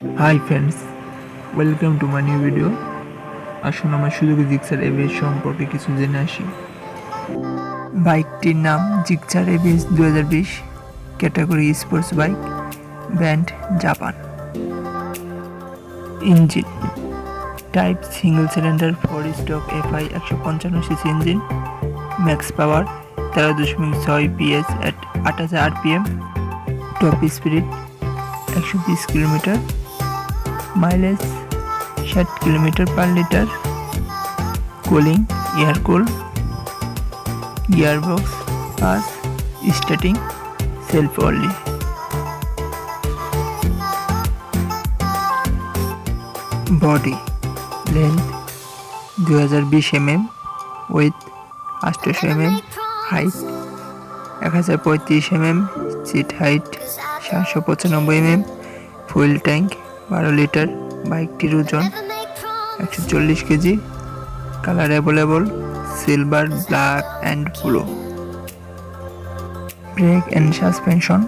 Hi friends, welcome to my new video. আসুন আমরা Suzuki Gixxer ABS সম্পর্কে কিছু জেনে আসি। বাইকটির নাম Gixxer ABS 2020, category sports bike, brand Japan. Engine type single cylinder 4 stroke FI 155 CC engine, max power 13.6 PS at 8000 RPM, top speed 120 kilometre, mileage 60 kilometre per litre, cooling air cool, gearbox fast starting, self only. Body length 2020 mm, with 800 mm, height 1035 mm, seat height 795 mm, fuel tank 12 litre. বাইকটির ওজন 140 KG. Colour available silver, black and blue. Brake and suspension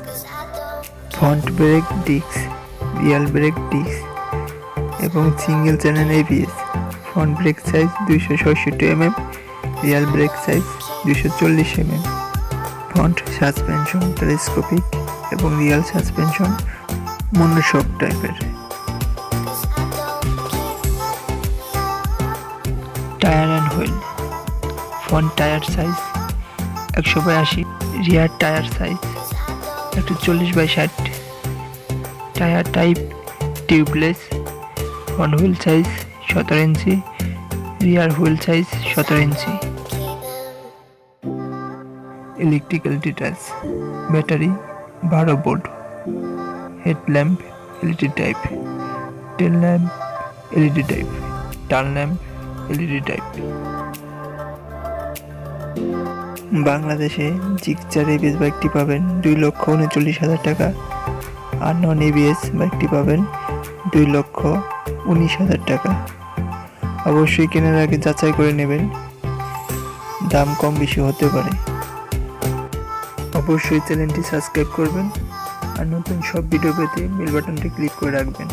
front brake disc, rear brake disc এবং single channel ABS. Front brake size 266 mm, rear brake size 240 mm। Front suspension telescopic এবং rear suspension monoshock টাইপের। Tyre and wheel front tyre size 100/80, rear tyre size 140/60। Tyre type tubeless. Front wheel size 17 inch, rear wheel size 17 inch. Electrical details: battery 12 volt, headlamp LED type, tail lamp LED type, turn lamp LED type. বাংলাদেশে Gixxer ABS বাইকটি পাবেন 2,39,000 টাকা, আর non ABS বাইকটি পাবেন 2,19,000 টাকা। অবশ্যই কেনার আগে যাচাই করে নেবেন, দাম কম বেশি হতে পারে। অবশ্যই চ্যানেলটি সাবস্ক্রাইব করবেন আর নতুন সব ভিডিও পেতে বেল বাটনটি ক্লিক করে রাখবেন।